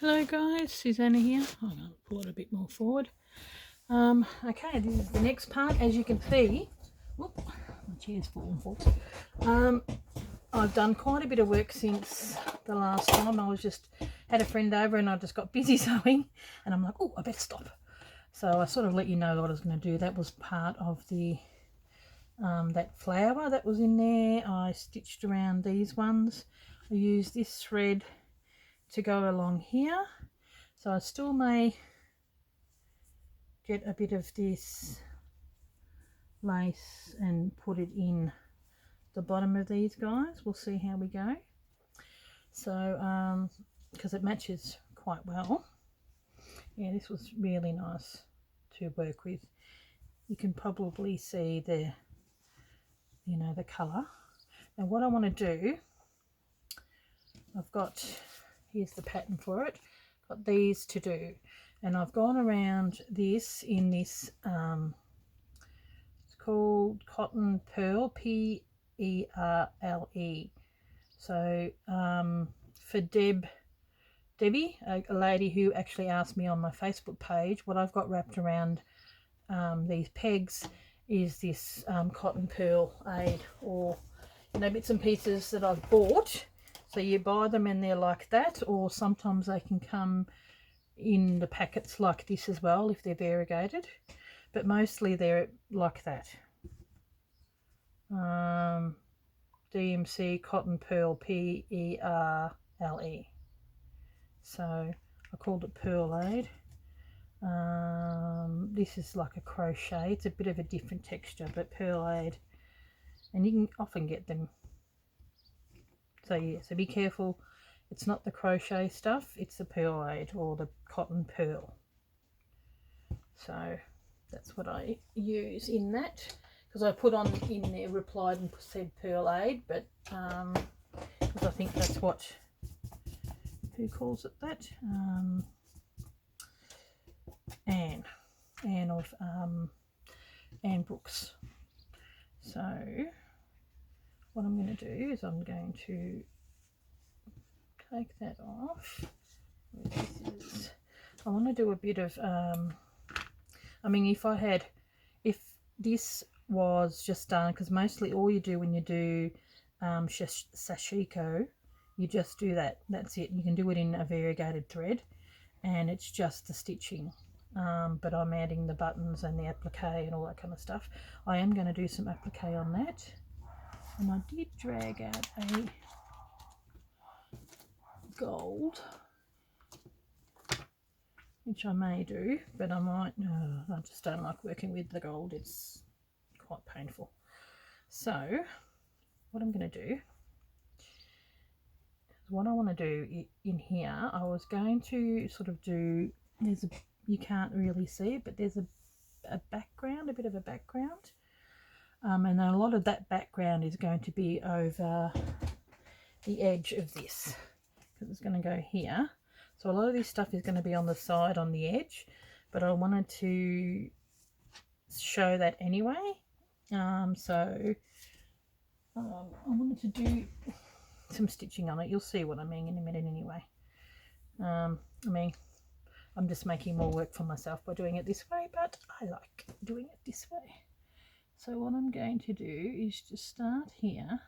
Hello guys, Susanna here. I'm going to pull it a bit more forward. Okay, this is the next part. As you can see, whoop, my chair's fallen forward. I've done quite a bit of work since the last time. I just had a friend over and I just got busy sewing and I'm like, oh, I better stop. So I sort of let you know what I was going to do. That was part of the that flower that was in there. I stitched around these ones. I used this thread to go along here, so I still may get a bit of this lace and put it in the bottom of these guys. We'll see how we go. So because it matches quite well. Yeah, this was really nice to work with. You can probably see the the colour. Now what I want to do, I've got, here's the pattern for it, got these to do, and I've gone around this in this it's called Cotton Pearl, P-E-R-L-E. So for Debbie, a lady who actually asked me on my Facebook page, what I've got wrapped around these pegs is this cotton pearl aid, or bits and pieces that I've bought. So you buy them and they're like that, or sometimes they can come in the packets like this as well if they're variegated, but mostly they're like that. DMC Cotton Pearl, P-E-R-L-E. So I called it Pearl Aid. This is like a crochet. It's a bit of a different texture, but Pearl Aid, and you can often get them. So yeah, so be careful. It's not the crochet stuff, it's the Pearl Aid or the Cotton Pearl. So that's what I use in that, because I put on in there, replied and said Pearl Aid, but because I think that's what, who calls it that? Anne of Anne Brooks. So what I'm going to do is I'm going to take that off. I want to do a bit of I mean, if this was just done, because mostly all you do when you do sashiko, you just do that's it. You can do it in a variegated thread and it's just the stitching, but I'm adding the buttons and the applique and all that kind of stuff. I am going to do some applique on that, and I did drag out a gold, which I may do, but I might, I just don't like working with the gold. It's quite painful. So what I'm going to do, what I want to do in here, I was going to sort of do, there's a, you can't really see it, but there's a background, a bit of a background, and a lot of that background is going to be over the edge of this, because it's going to go here. So a lot of this stuff is going to be on the side, on the edge, but I wanted to show that anyway. So I wanted to do some stitching on it. You'll see what I mean in a minute anyway. I mean, I'm just making more work for myself by doing it this way, but I like doing it this way. So what I'm going to do is just start here.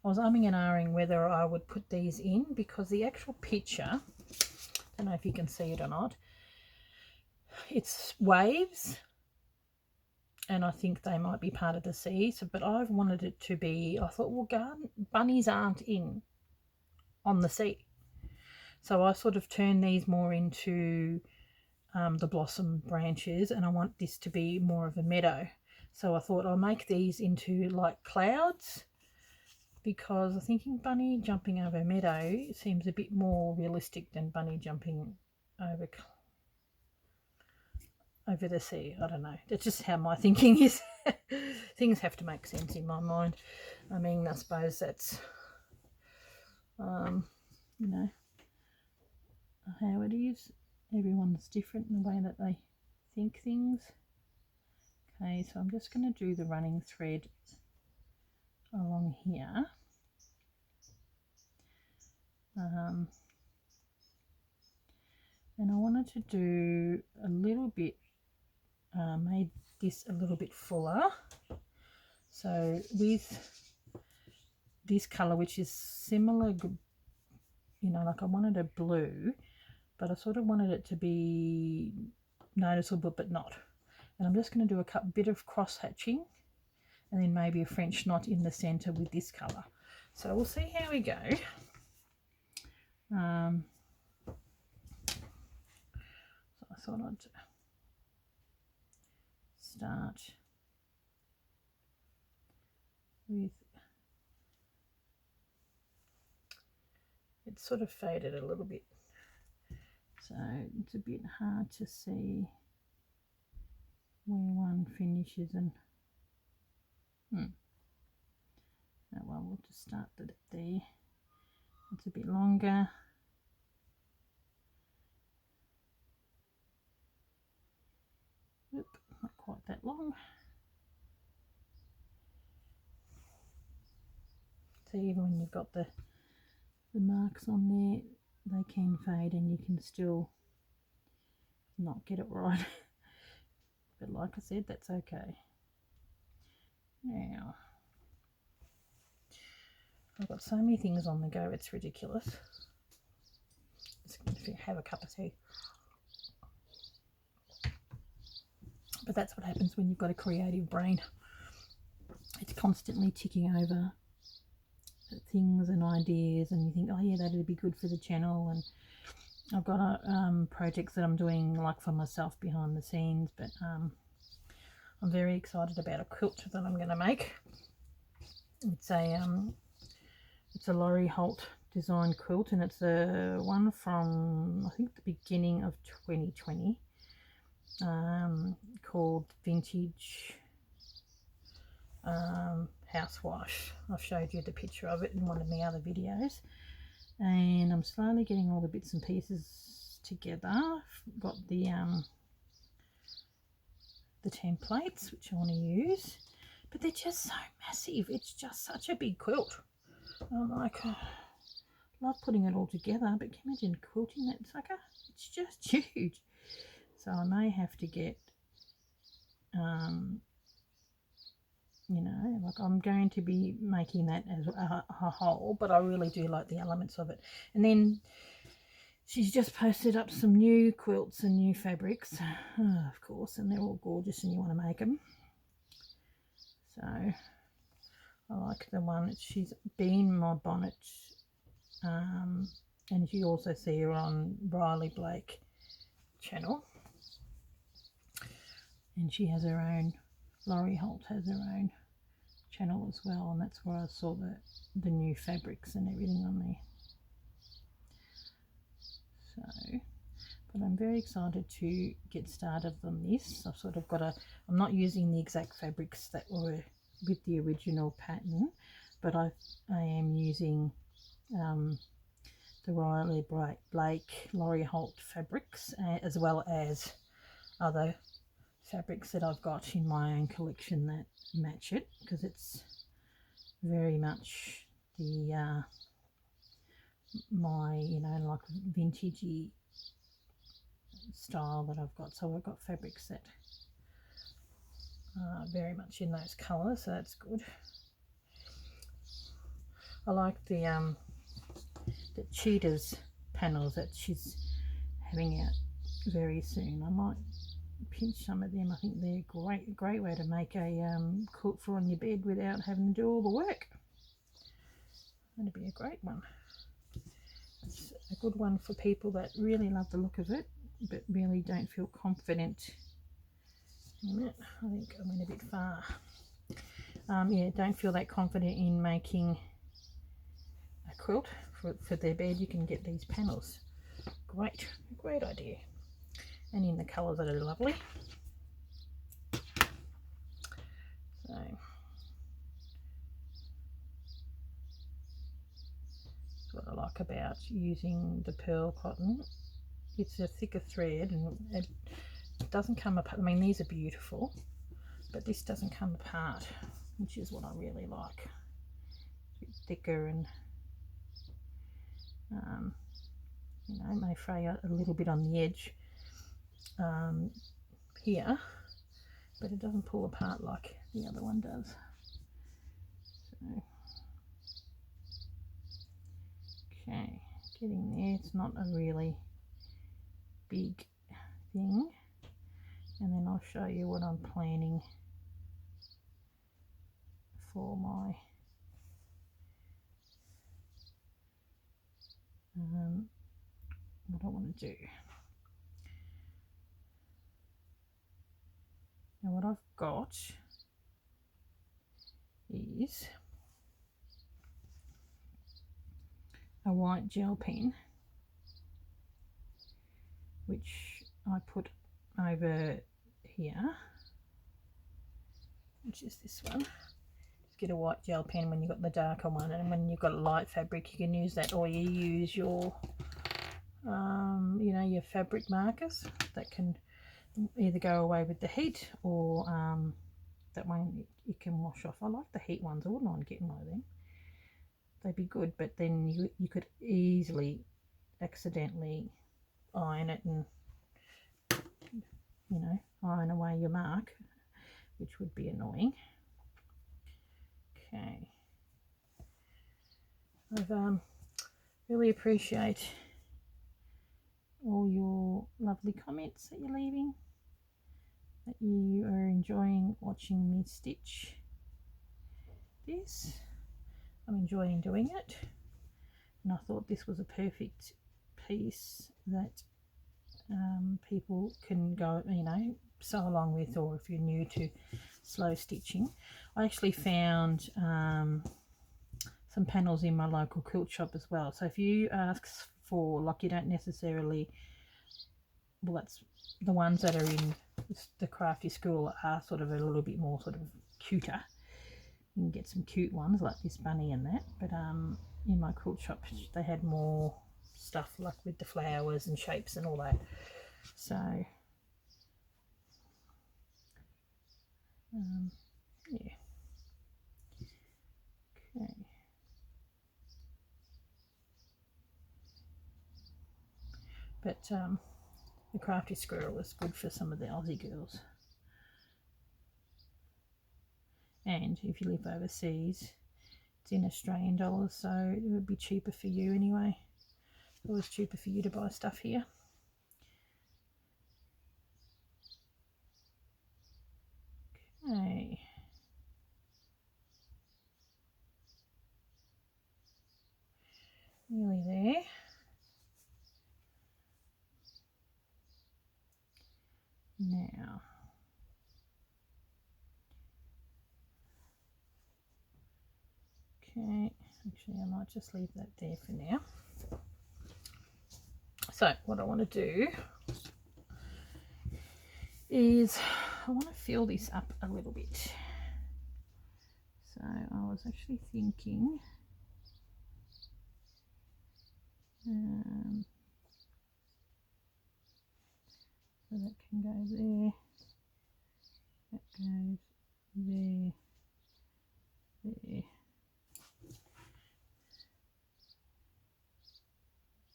I was umming and ahhing whether I would put these in, because the actual picture, I don't know if you can see it or not, it's waves, and I think they might be part of the sea. So, but I've wanted it to be, I thought, well, bunnies aren't on the sea. So I sort of turned these more into the blossom branches, and I want this to be more of a meadow. So I thought I'll make these into like clouds, because I'm thinking bunny jumping over a meadow seems a bit more realistic than bunny jumping over the sea. I don't know. That's just how my thinking is. Things have to make sense in my mind. I mean, I suppose that's, you know, how it is. Everyone's different in the way that they think things. Okay, so I'm just going to do the running thread along here. And I wanted to do a little bit, made this a little bit fuller. So with this colour, which is similar, you know, like I wanted a blue, but I sort of wanted it to be noticeable but not. And I'm just going to do a bit of cross hatching and then maybe a French knot in the centre with this colour. So we'll see how we go. So I thought I'd start with, it's sort of faded a little bit, so it's a bit hard to see where one finishes. And oh well, we'll just start it there. It's a bit longer. Oop, not quite that long. So even when you've got the marks on there, they can fade and you can still not get it right. But like I said, that's okay. Now, I've got so many things on the go, it's ridiculous. Just going to have a cup of tea. But that's what happens when you've got a creative brain. It's constantly ticking over things and ideas, and you think, oh yeah, that'd be good for the channel. And I've got projects that I'm doing like for myself behind the scenes, but I'm very excited about a quilt that I'm going to make. It's a Laurie Holt design quilt, and it's a one from I think the beginning of 2020, called Vintage Housewife. I've showed you the picture of it in one of my other videos, and I'm slowly getting all the bits and pieces together. I've got the templates which I want to use, but they're just so massive. It's just such a big quilt. I'm like, love putting it all together, but can you imagine quilting that sucker? It's just huge. So I may have to get you know, like I'm going to be making that as a whole, but I really do like the elements of it. And then she's just posted up some new quilts and new fabrics, of course, and they're all gorgeous and you want to make them. So I like the one that she's been my bonnet, and you also see her on Riley Blake channel, and she has her own, Laurie Holt has her own channel as well, and that's where I saw the new fabrics and everything on there. So, but I'm very excited to get started on this. I've sort of got I'm not using the exact fabrics that were with the original pattern, but I am using the Riley Blake Laurie Holt fabrics, as well as other fabrics that I've got in my own collection that match it, because it's very much the my, you know, like vintagey style that I've got. So I've got fabrics that are very much in those colours, so that's good. I like the cheetahs panels that she's having out very soon. I might pinch some of them. I think they're great way to make a quilt for on your bed without having to do all the work. That'd be a great one. It's a good one for people that really love the look of it but really don't feel confident. I think I went a bit far. Yeah, don't feel that confident in making a quilt for their bed. You can get these panels. Great idea. And in the colours that are lovely. So that's what I like about using the pearl cotton. It's a thicker thread and it doesn't come apart. I mean, these are beautiful, but this doesn't come apart, which is what I really like. It's a bit thicker, and you know, may fray a little bit on the edge here, but it doesn't pull apart like the other one does. So, okay, getting there. It's not a really big thing, and then I'll show you what I'm planning for my what I want to do. Now what I've got is a white gel pen, which I put over here, which is this one. Just get a white gel pen when you've got the darker one, and when you've got a light fabric you can use that, or you use your you know, your fabric markers that can either go away with the heat, or that one you can wash off. I like the heat ones. I wouldn't mind getting one of them. They'd be good, but then you could easily accidentally iron it and, you know, iron away your mark, which would be annoying. Okay, I've really appreciate all your lovely comments that you're leaving, that you are enjoying watching me stitch this. I'm enjoying doing it, and I thought this was a perfect piece that people can go, you know, sew along with, or if you're new to slow stitching. I actually found some panels in my local quilt shop as well, so if you ask for, like, you don't necessarily, well, that's the ones that are in the crafty school are sort of a little bit more sort of cuter. You can get some cute ones like this bunny and that, but in my quilt shop they had more stuff like with the flowers and shapes and all that. So yeah, okay. But the crafty squirrel is good for some of the Aussie girls, and if you live overseas it's in Australian dollars, so it would be cheaper for you anyway. It's always cheaper for you to buy stuff here. Okay, nearly there. Now, okay, actually I might just leave that there for now. So what I want to do is I want to fill this up a little bit. So I was actually thinking so that can go there, that goes there, there,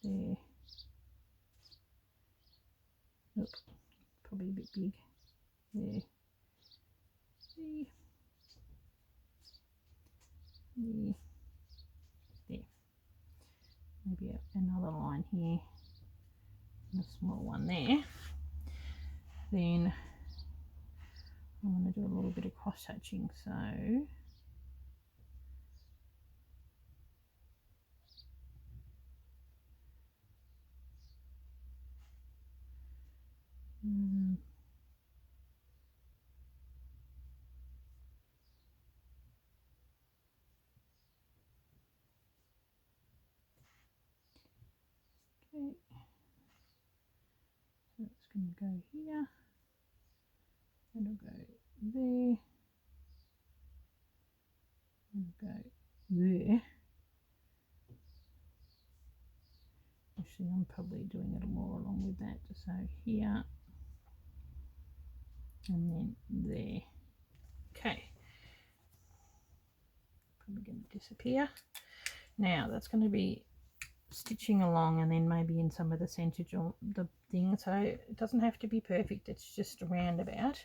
there. Nope, probably a bit big. There, there, there, there. Maybe another line here and a small one there. Then I'm going to do a little bit of cross hatching, so okay, so it's going to go here, it'll go there, it'll go there. Actually, I'm probably doing it more along with that, so here and then there. Okay, probably going to disappear. Now that's going to be stitching along, and then maybe in some of the centage or the thing, so it doesn't have to be perfect, it's just a roundabout.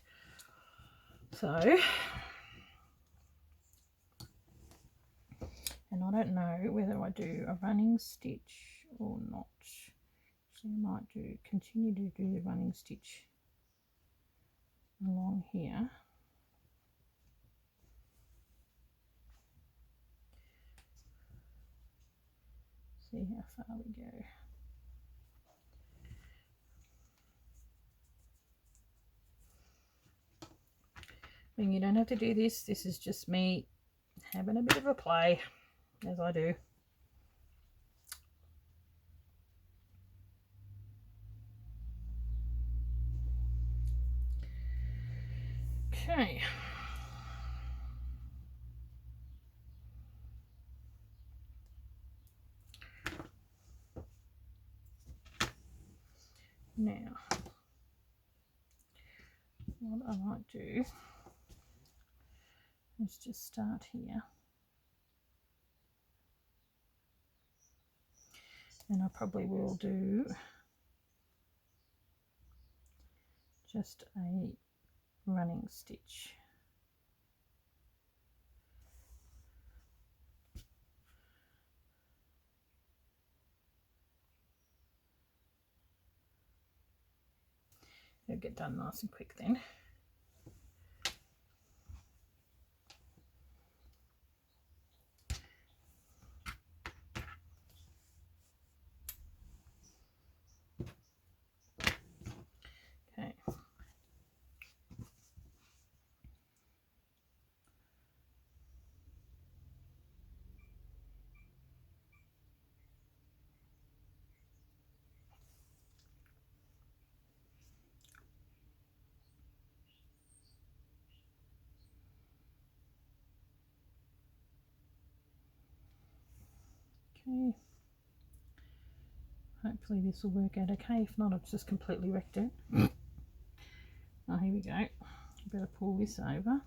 So, and I don't know whether I do a running stitch or not, so I might continue to do the running stitch along here. See how far we go. I mean, you don't have to do this. This is just me having a bit of a play, as I do. Okay. Now, what I might do is just start here. And I probably will do just a running stitch. It'll get done nice and quick then. Okay. Okay. Hopefully this will work out okay. If not, I've just completely wrecked it. Oh, here we go. Better pull this over.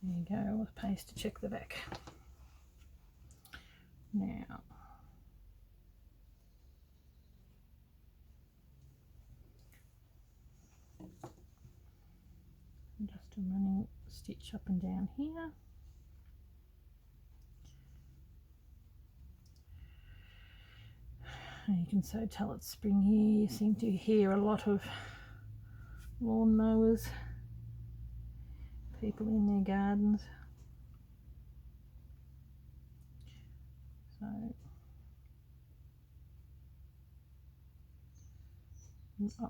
There you go, with paste to check the back. Now, just a running stitch up and down here. And you can so tell it's spring here. You seem to hear a lot of lawn mowers, people in their gardens. So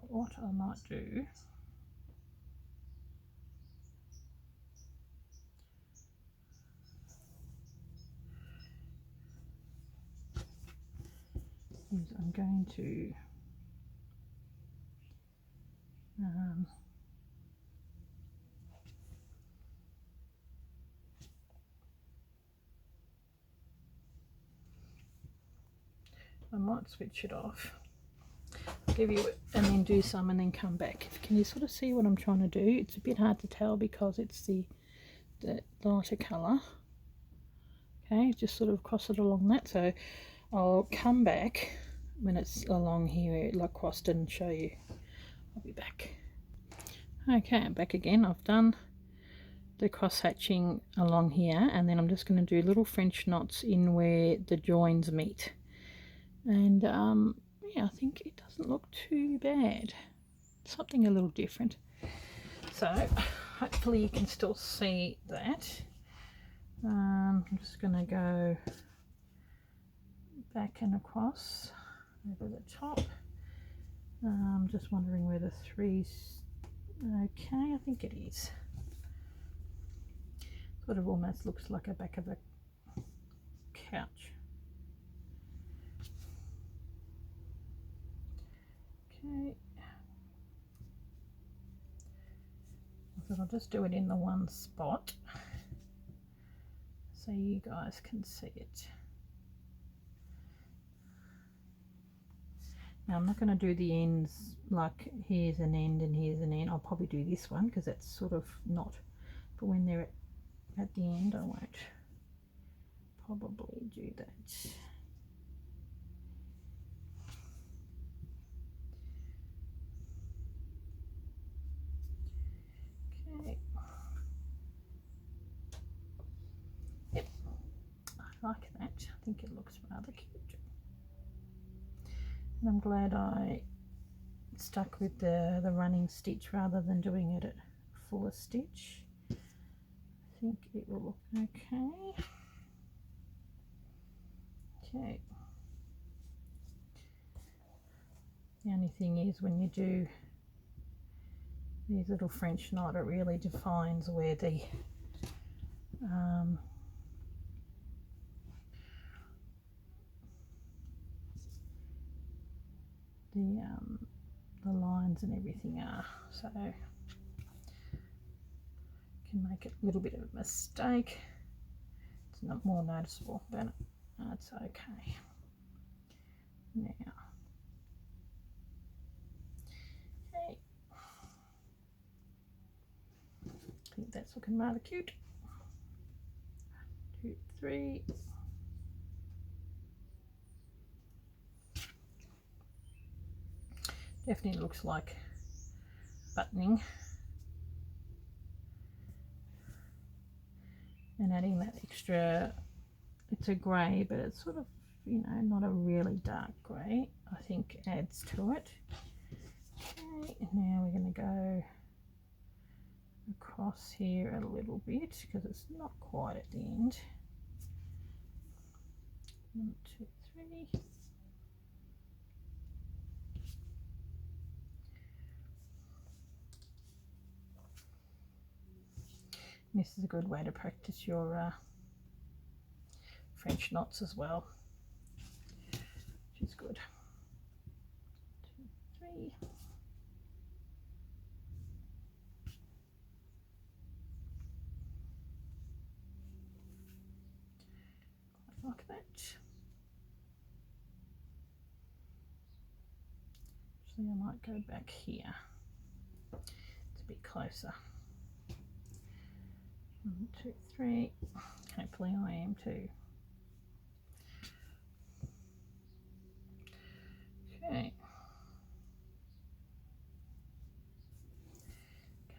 what I might do is I'm going to I might switch it off, give you and then do some and then come back. Can you sort of see what I'm trying to do? It's a bit hard to tell because it's the lighter colour. Okay, just sort of cross it along that, so I'll come back when it's along here like crossed and show you. I'll be back. Okay, I'm back again. I've done the cross hatching along here, and then I'm just going to do little French knots in where the joins meet. And yeah, I think it doesn't look too bad. Something a little different. So hopefully you can still see that. I'm just going to go back and across over the top. I'm just wondering where the three's okay. I think it is. Sort of almost looks like a back of a couch. Okay. I thought I'll just do it in the one spot so you guys can see it. Now I'm not going to do the ends like here's an end and here's an end. I'll probably do this one because that's sort of not, but when they're at the end I won't probably do that. Okay. Yep, I like that. I think it looks rather cute. And I'm glad I stuck with the running stitch rather than doing it at fuller stitch. I think it will look okay. Okay. The only thing is when you do these little French knot, it really defines where the lines and everything are, so can make it a little bit of a mistake. It's not more noticeable, but it's okay. Now, okay, I think that's looking rather cute. 1, 2, 3. Definitely looks like buttoning. And adding that extra, it's a grey, but it's sort of, you know, not a really dark grey, I think adds to it. Okay, now we're going to go across here a little bit because it's not quite at the end. 1, 2, 3. This is a good way to practice your French knots as well, which is good. 2, 3. Like that. Actually, I might go back here. It's a bit closer. 1, 2, 3. Hopefully I am too. Okay.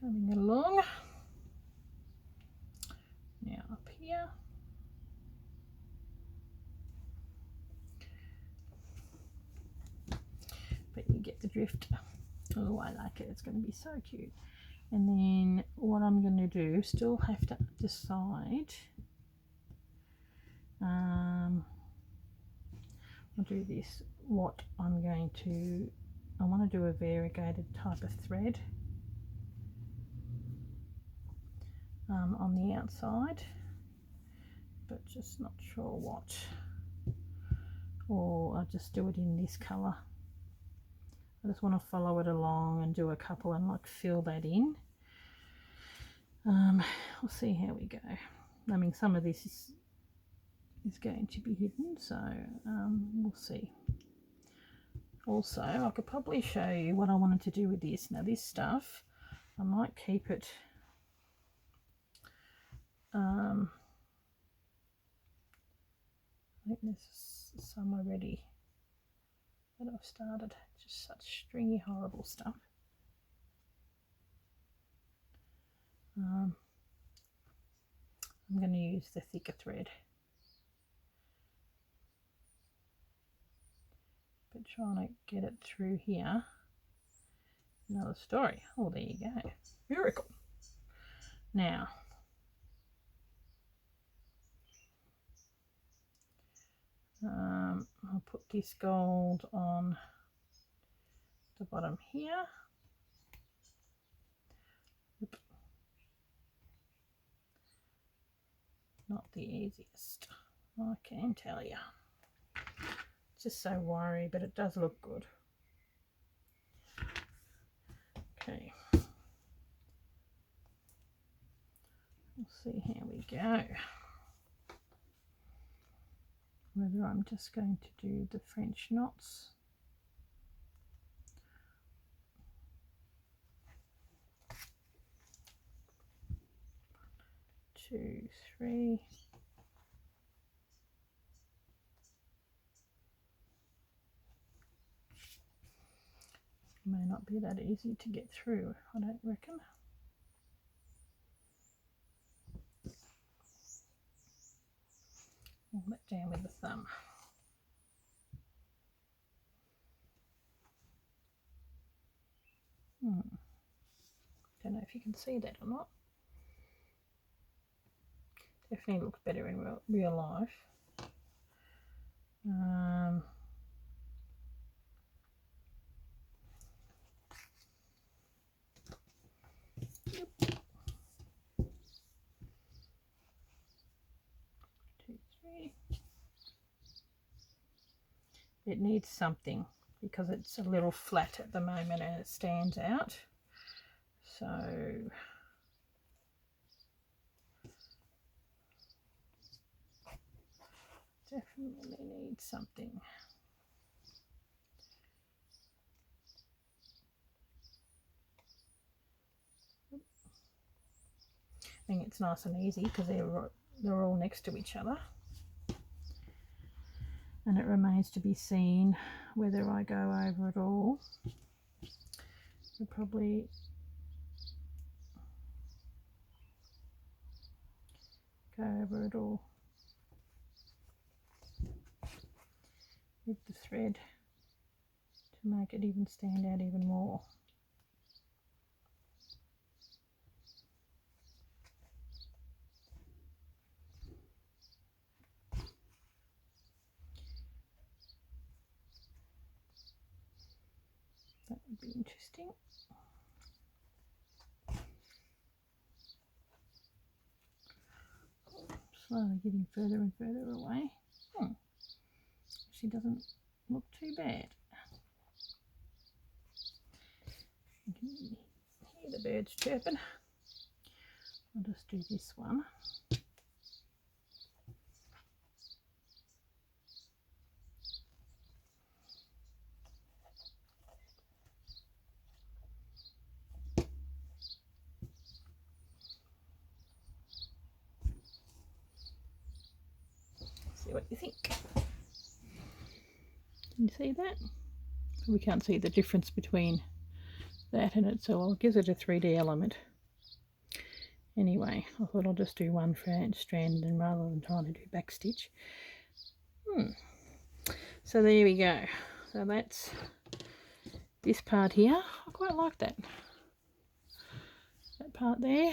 Coming along. Now up here. But you get the drift. Oh, I like it. It's going to be so cute. And then what I'm going to do, still have to decide. I'll do this. What I'm going to, I want to do a variegated type of thread on the outside, but just not sure what. Or I'll just do it in this colour. I just want to follow it along and do a couple and like fill that in. We'll see how we go. I mean, some of this is going to be hidden, so we'll see. Also, I could probably show you what I wanted to do with this. Now this stuff, I might keep it I think there's some already that I've started. Just such stringy, horrible stuff. I'm going to use the thicker thread, but trying to get it through here. Another story. Oh, there you go. Miracle. Now, I'll put this gold on the bottom here. Oop. Not the easiest, I can tell you. Just so wiry, but it does look good. Okay. We'll see how we go. Whether I'm just going to do the French knots. 2, 3. may not be that easy to get through, I don't reckon. Hold that down with the thumb. Don't know if you can see that or not. Definitely looks better in real life. It needs something because it's a little flat at the moment and it stands out. So definitely needs something. I think it's nice and easy because they're all next to each other. And it remains to be seen whether I go over it all. I'll probably go over it all with the thread to make it even stand out even more. That would be interesting. Slowly getting further and further away. She doesn't look too bad. You can hear the birds chirping. I'll just do this one. See what you think. Can you see that? We can't see the difference between that and it, so I'll give it a 3D element. Anyway, I thought I'll just do one strand and rather than trying to do back stitch. So there we go. So that's this part here. I quite like that. That part there.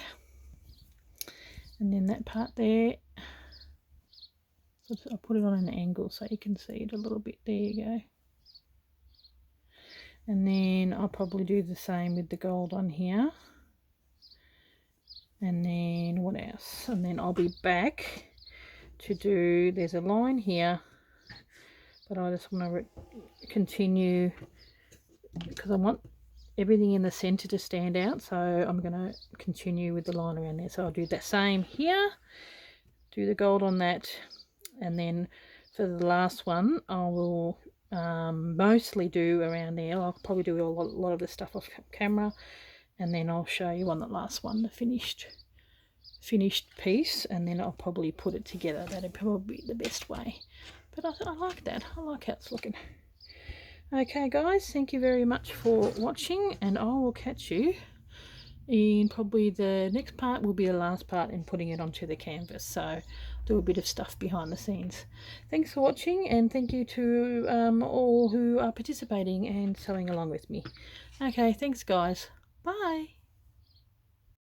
And then that part there. So I'll put it on an angle so you can see it a little bit. There you go. And then I'll probably do the same with the gold on here. And then what else? And then I'll be back to do, there's a line here, but I just want to continue because I want everything in the center to stand out. So I'm going to continue with the line around there. So I'll do the same here, do the gold on that. And then for the last one, I will mostly do around there. I'll probably do a lot of the stuff off camera, and then I'll show you on the last one the finished piece, and then I'll probably put it together. That'd probably be the best way. But I like that. I like how it's looking. Okay guys, thank you very much for watching, and I will catch you in probably the next part. Will be the last part in putting it onto the canvas, so do a bit of stuff behind the scenes. Thanks for watching, and thank you to all who are participating and sewing along with me. Okay, thanks guys. Bye.